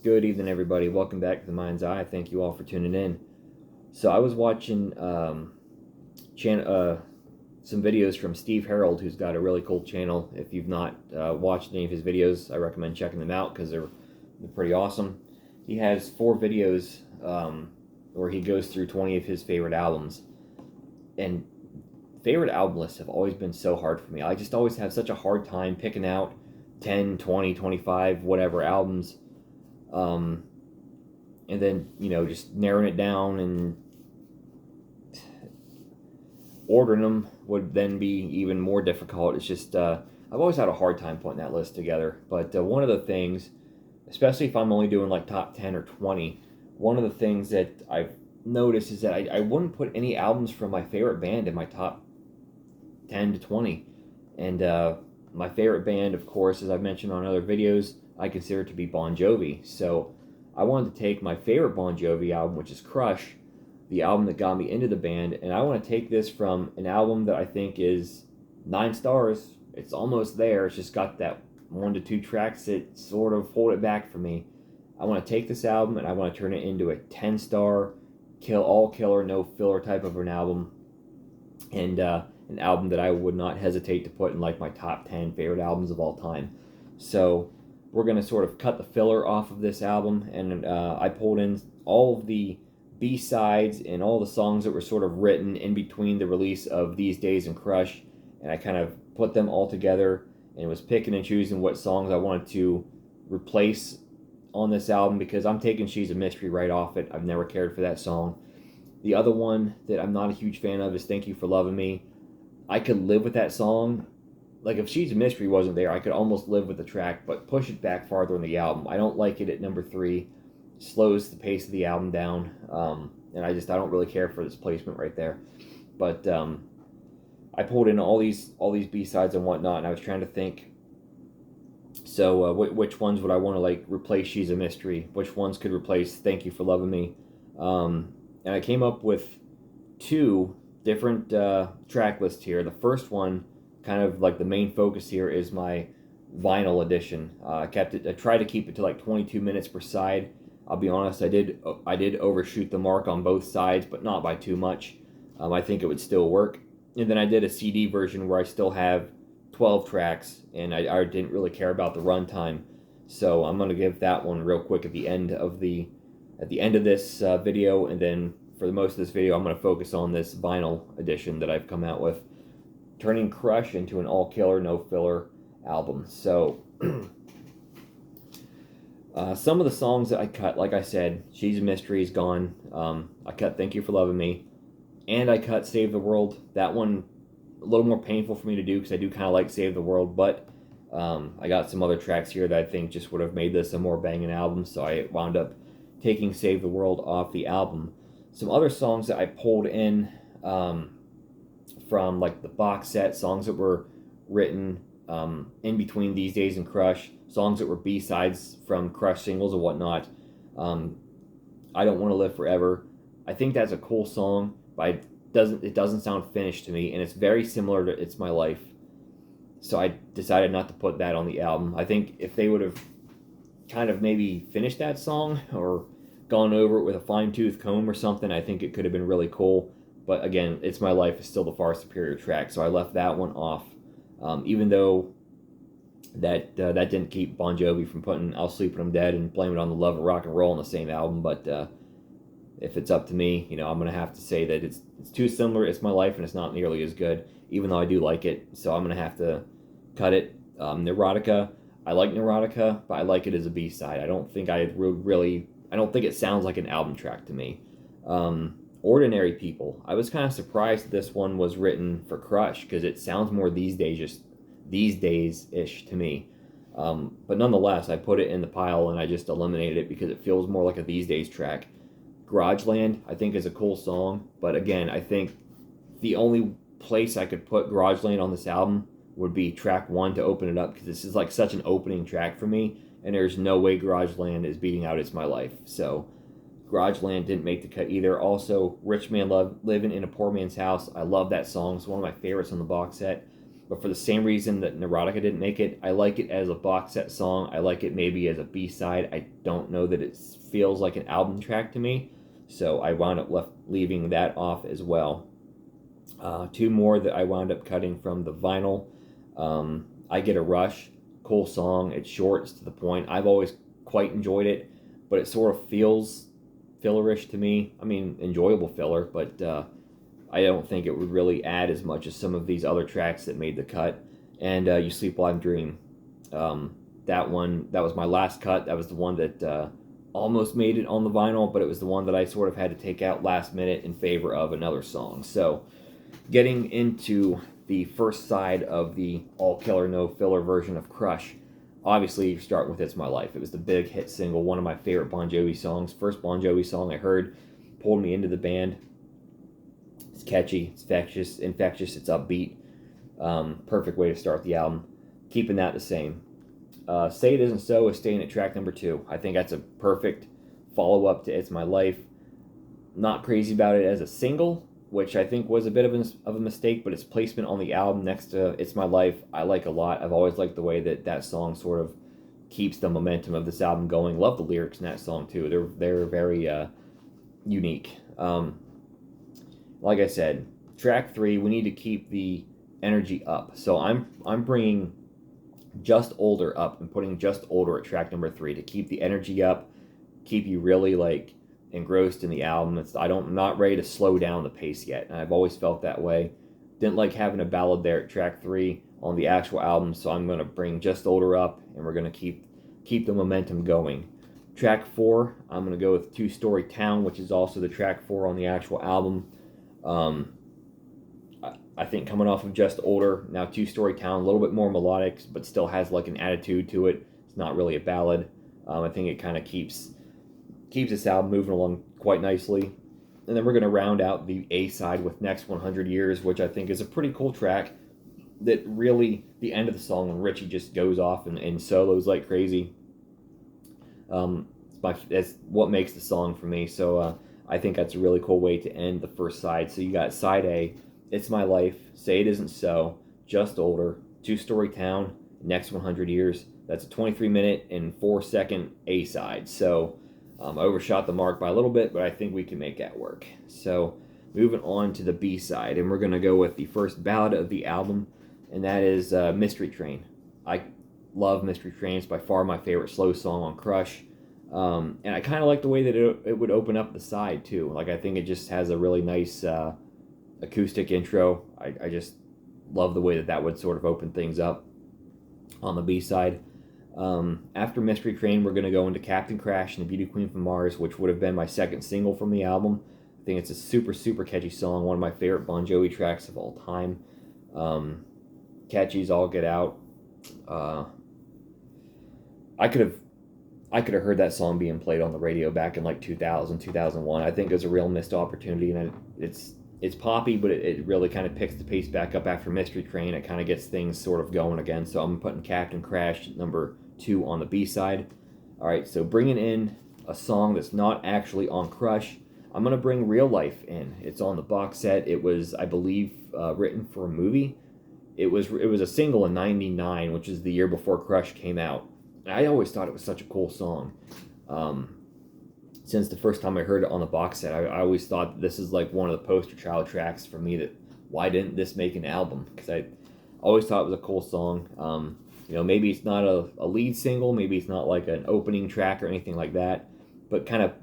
Good evening, everybody. Welcome back to the Mind's Eye. Thank you all for tuning in. So I was watching some videos from Steve Harold, who's got a really cool channel. If you've not watched any of his videos, I recommend checking them out because they're pretty awesome. He has 4 videos where he goes through 20 of his favorite albums. And favorite album lists have always been so hard for me. I just always have such a hard time picking out 10, 20, 25, whatever albums. Um, and then just narrowing it down and ordering them would then be even more difficult. It's just I've always had a hard time putting that list together. But one of the things, especially if I'm only doing like top 10 or 20, one of the things that I've noticed is that I wouldn't put any albums from my favorite band in my top 10 to 20. And my favorite band, of course, as I've mentioned on other videos, I consider to be Bon Jovi. So I wanted to take my favorite Bon Jovi album, which is Crush, the album that got me into the band, and I want to take this from an album that I think is 9 stars. It's almost there. It's just got that 1 to 2 tracks that sort of hold it back for me. I want to take this album and I want to turn it into a 10-star, all killer, no filler type of an album, and an album that I would not hesitate to put in like my top 10 favorite albums of all time. So we're going to sort of cut the filler off of this album, and I pulled in all of the B-sides and all the songs that were sort of written in between the release of These Days and Crush, and I kind of put them all together and was picking and choosing what songs I wanted to replace on this album, because I'm taking She's a Mystery right off it. I've never cared for that song. The other one that I'm not a huge fan of is Thank You for Loving Me. I could live with that song. Like, if She's a Mystery wasn't there, I could almost live with the track, but push it back farther in the album. I don't like it at number 3. Slows the pace of the album down, and I don't really care for this placement right there. But I pulled in all these B-sides and whatnot, and I was trying to think, so which ones would I want to like replace She's a Mystery? Which ones could replace Thank You for Loving Me? And I came up with 2 different track lists here. The first one, kind of like the main focus here, is my vinyl edition. I tried to keep it to like 22 minutes per side. I'll be honest, I did overshoot the mark on both sides, but not by too much. I think it would still work. And then I did a CD version where I still have 12 tracks, and I didn't really care about the runtime. So I'm gonna give that one real quick at the end of this video, and then for the most of this video, I'm gonna focus on this vinyl edition that I've come out with, turning Crush into an all killer, no filler album. So. Some of the songs that I cut, like I said, She's a Mystery is gone. I cut Thank You for Loving Me, and I cut Save the World. That one, a little more painful for me to do because I do kind of like Save the World, but I got some other tracks here that I think just would have made this a more banging album, so I wound up taking Save the World off the album. Some other songs that I pulled in from like the box set, songs that were written in between These Days and Crush, songs that were B-sides from Crush singles and whatnot. I Don't Want to Live Forever. I think that's a cool song, but it doesn't sound finished to me, and it's very similar to It's My Life. So I decided not to put that on the album. I think if they would have kind of maybe finished that song or gone over it with a fine-tooth comb or something, I think it could have been really cool. But again, It's My Life is still the far superior track, so I left that one off. Even though that didn't keep Bon Jovi from putting I'll Sleep When I'm Dead and Blame It on the Love of Rock and Roll on the same album, but if it's up to me, I'm going to have to say that it's too similar. It's My Life, and it's not nearly as good, even though I do like it, so I'm going to have to cut it. Neurotica, I like Neurotica, but I like it as a B-side. I don't think it sounds like an album track to me. Ordinary People, I was kind of surprised that this one was written for Crush, because it sounds more these days-ish to me. But nonetheless, I put it in the pile and I just eliminated it because it feels more like a These Days track. Garageland, I think, is a cool song, but again, I think the only place I could put Garageland on this album would be track 1 to open it up, because this is like such an opening track for me, and there's no way Garageland is beating out It's My Life. So Garageland didn't make the cut either. Also, Rich Man Living in a Poor Man's House, I love that song. It's one of my favorites on the box set. But for the same reason that Neurotica didn't make it, I like it as a box set song. I like it maybe as a B-side. I don't know that it feels like an album track to me, so I wound up leaving that off as well. Two more that I wound up cutting from the vinyl. I Get a Rush, cool song. It's short, it's to the point. I've always quite enjoyed it, but it sort of feels fillerish to me. I mean, enjoyable filler, but I don't think it would really add as much as some of these other tracks that made the cut. And You Sleep While I Dream. That was my last cut. That was the one that almost made it on the vinyl, but it was the one that I sort of had to take out last minute in favor of another song. So, getting into the first side of the all killer no filler version of Crush, obviously you start with It's My Life. It was the big hit single, one of my favorite Bon Jovi songs. First Bon Jovi song I heard, pulled me into the band. It's catchy, it's infectious, it's upbeat. Perfect way to start the album. Keeping that the same. Say It Isn't So is staying at track number 2. I think that's a perfect follow-up to It's My Life. Not crazy about it as a single, which I think was a bit of a mistake, but its placement on the album next to It's My Life, I like a lot. I've always liked the way that song sort of keeps the momentum of this album going. Love the lyrics in that song, too. They're very unique. Like I said, track 3, we need to keep the energy up. So I'm bringing Just Older up and putting Just Older at track number 3 to keep the energy up, keep you really like engrossed in the album. I'm not ready to slow down the pace yet, and I've always felt that way. Didn't like having a ballad there at track 3 on the actual album, so I'm going to bring Just Older up, and we're going to keep the momentum going. Track 4, I'm going to go with Two Story Town, which is also the track 4 on the actual album. I think coming off of Just Older, now Two Story Town, a little bit more melodic, but still has like an attitude to it. It's not really a ballad. I think it kind of keeps this album moving along quite nicely. And then we're going to round out the A side with Next 100 Years, which I think is a pretty cool track. That really, the end of the song when Richie just goes off and solos like crazy. That's what makes the song for me. So I think that's a really cool way to end the first side. So you got side A, It's My Life, Say It Isn't So, Just Older, Two Story Town, Next 100 Years. That's a 23-minute and 4-second A side. So I overshot the mark by a little bit, but I think we can make that work. So moving on to the B side, and we're going to go with the first ballad of the album, and that is Mystery Train. I love Mystery Train. It's by far my favorite slow song on Crush. And I kind of like the way that it would open up the side, too. Like, I think it just has a really nice acoustic intro. I just love the way that would sort of open things up on the B side. After Mystery Train, we're going to go into Captain Crash and the Beauty Queen from Mars, which would have been my second single from the album. I think it's a super, super catchy song, one of my favorite Bon Jovi tracks of all time. Catchy as all get out. I could have heard that song being played on the radio back in like 2000, 2001. I think it was a real missed opportunity, and it's poppy, but it really kind of picks the pace back up after Mystery Train. It kind of gets things sort of going again. So I'm putting Captain Crash number 2 on the B side. All right, so bringing in a song that's not actually on Crush, I'm going to bring Real Life in. It's on the box set. It was, I believe, written for a movie. It was a single in '99, which is the year before Crush came out. I always thought it was such a cool song. Since the first time I heard it on the box set, I always thought that this is like one of the poster child tracks for me. That why didn't this make an album? Because I always thought it was a cool song. Maybe it's not a lead single, maybe it's not like an opening track or anything like that, but kind of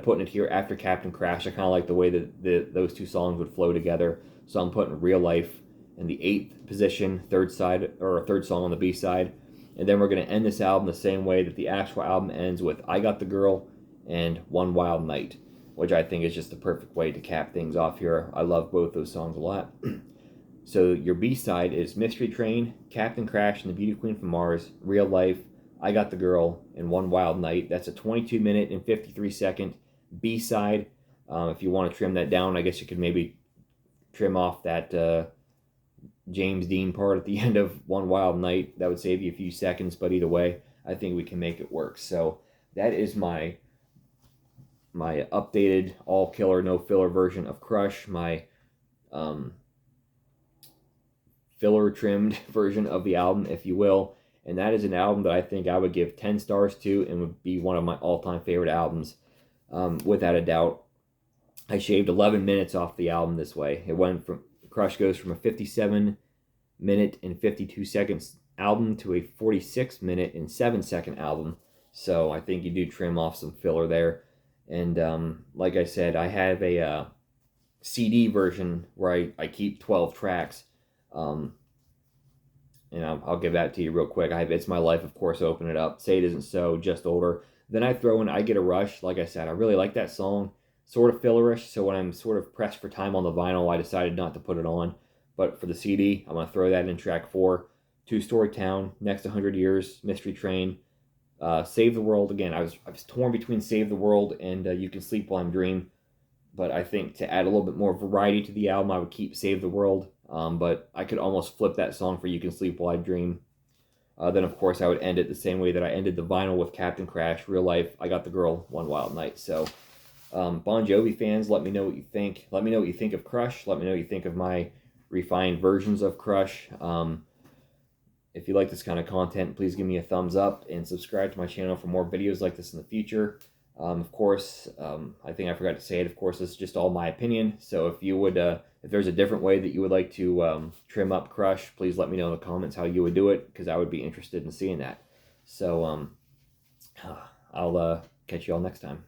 putting it here after Captain Crash. I kind of like the way that those two songs would flow together. So I'm putting Real Life in the 8th position, third song on the B side. And then we're going to end this album the same way that the actual album ends, with I Got the Girl and One Wild Night, which I think is just the perfect way to cap things off here. I love both those songs a lot. So your B-side is Mystery Train, Captain Crash and the Beauty Queen from Mars, Real Life, I Got the Girl, and One Wild Night. That's a 22-minute and 53-second B-side. If you want to trim that down, I guess you could maybe trim off that James Dean part at the end of One Wild Night. That would save you a few seconds, but either way, I think we can make it work. So that is my updated all killer no filler version of Crush, my filler trimmed version of the album, if you will. And that is an album that I think I would give 10 stars to and would be one of my all-time favorite albums, without a doubt. I shaved 11 minutes off the album this way. It went from, Crush goes from a 57-minute and 52 seconds album to a 46-minute and 7-second album. So I think you do trim off some filler there. And like I said, I have a CD version where I keep 12 tracks. And I'll give that to you real quick. I have It's My Life, of course, open it up. Say It Isn't So, Just Older. Then I throw in I Get a Rush. Like I said, I really like that song. Sort of fillerish, so when I'm sort of pressed for time on the vinyl, I decided not to put it on. But for the CD, I'm going to throw that in track 4. Two Story Town, Next 100 Years, Mystery Train, Save the World. Again, I was torn between Save the World and You Can Sleep While I'm Dream. But I think to add a little bit more variety to the album, I would keep Save the World. But I could almost flip that song for You Can Sleep While I Dream. Then, of course, I would end it the same way that I ended the vinyl with Captain Crash, Real Life, I Got the Girl, One Wild Night. So, Bon Jovi fans, let me know what you think. Let me know what you think of Crush. Let me know what you think of my refined versions of Crush. If you like this kind of content, please give me a thumbs up and subscribe to my channel for more videos like this in the future. Of course, I think I forgot to say it. Of course, this is just all my opinion. So if you would, if there's a different way that you would like to trim up Crush, please let me know in the comments how you would do it, because I would be interested in seeing that. So I'll catch you all next time.